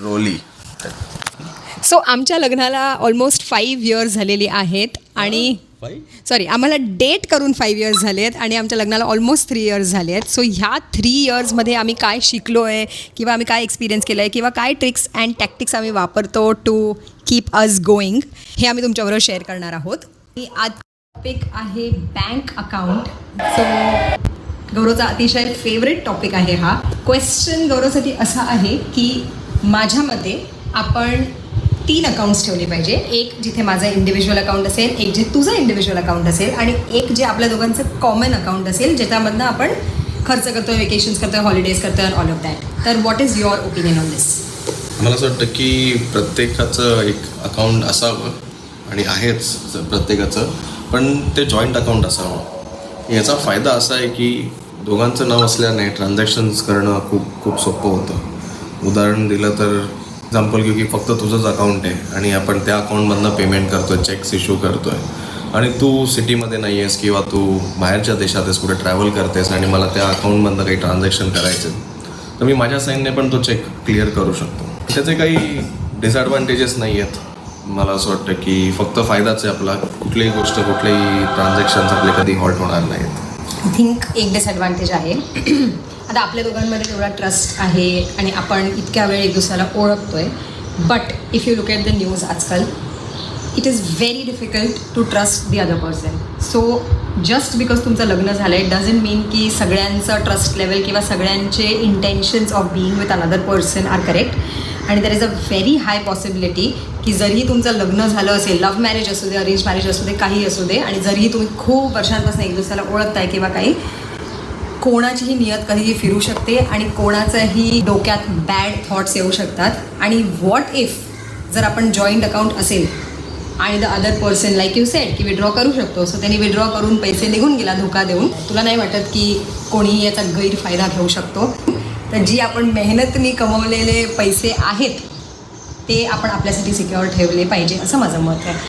रोली. So आमच्या लग्नाला almost 5 years झालेली आहेत आणि सॉरी आम्हाला डेट करून 5 इयर्स झाले आहेत आणि आमच्या लग्नाला ऑलमोस्ट 3 इयर्स झाले आहेत. सो ह्या 3 इयर्समध्ये आम्ही काय शिकलो आहे किंवा आम्ही काय एक्सपिरियन्स केलं आहे किंवा काय ट्रिक्स अँड टॅक्टिक्स आम्ही वापरतो टू कीप अस गोईंग हे आम्ही तुमच्याबरोबर शेअर करणार आहोत. आज टॉपिक आहे बँक अकाउंट. सो गौरवचा अतिशय फेवरेट टॉपिक आहे हा. क्वेश्चन गौरवसाठी असा आहे की माझ्या मते आपण 3 अकाउंट्स ठेवले पाहिजे. एक जिथे माझं इंडिव्हिज्युअल अकाउंट असेल, एक जे तुझं इंडिव्हिज्युअल अकाउंट असेल आणि एक जे आपल्या दोघांचं कॉमन अकाउंट असेल ज्याच्यामधनं आपण खर्च करतो आहे, वेकेशन्स करतो आहे, हॉलिडेज करतो आहे, ऑल ऑफ दॅट. तर what is your opinion on this? मला असं वाटतं की प्रत्येकाचं एक अकाउंट असावं आणि आहेच प्रत्येकाचं, पण ते जॉईंट अकाउंट असावं. याचा फायदा असा आहे की दोघांचं नाव असल्याने ट्रान्झॅक्शन्स करणं खूप सोपं होतं. उदाहरण दिलं तर एक्झाम्पल घेऊ की फक्त तुझंच अकाउंट आहे आणि आपण त्या अकाउंटमधनं पेमेंट करतो आहे, चेक्स इश्यू करतो आहे आणि तू सिटीमध्ये नाही आहेस किंवा तू बाहेरच्या देशात आहेस, कुठे ट्रॅव्हल करतेस आणि मला त्या अकाउंटमधनं काही ट्रान्झॅक्शन करायचं तर मी माझ्या साईनने पण तो चेक क्लिअर करू शकतो. त्याचे काही डिसॲडव्हान्टेजेस नाही आहेत. मला असं वाटतं की फक्त फायदाच आहे आपला. कुठलीही गोष्ट, कुठलेही ट्रान्झॅक्शन्स आपले कधी हॉल्ट होणार नाहीत. आय थिंक एक डिसॲडव्हान्टेज आहे. आता आपल्या दोघांमध्ये तेवढा ट्रस्ट आहे आणि आपण इतक्या वेळ एक दुसऱ्याला ओळखतो आहे. But if you look at the news आजकाल it is very difficult to trust the other person. So just because तुमचं लग्न झालं आहे डझंट मीन की सगळ्यांचं ट्रस्ट लेवल किंवा सगळ्यांचे intentions of being with another person are correct. आणि there is a very high possibility की जरीही तुमचं लग्न झालं असेल, लव्ह मॅरेज असू दे, अरेंज मॅरेज असू दे, काही असू दे, आणि जरीही तुम्ही खूप वर्षांपासून एक दुसऱ्याला ओळखताय किंवा काही, कोणाचीही नियत कधीही फिरू शकते आणि कोणाच्याही डोक्यात बॅड थॉट्स येऊ शकतात. आणि व्हॉट इफ जर आपण जॉईंट अकाउंट असेल आणि the other person like you sed की विड्रॉ करू शकतो, सो त्यांनी विड्रॉ करून पैसे निघून गेला धोका देऊन, तुला नाही वाटत की कोणीही याचा गैरफायदा घेऊ शकतो? तर जी आपण मेहनतीने कमवलेले पैसे आहेत ते आपण आपल्यासाठी सिक्युअर ठेवले पाहिजे असं माझं मत आहे.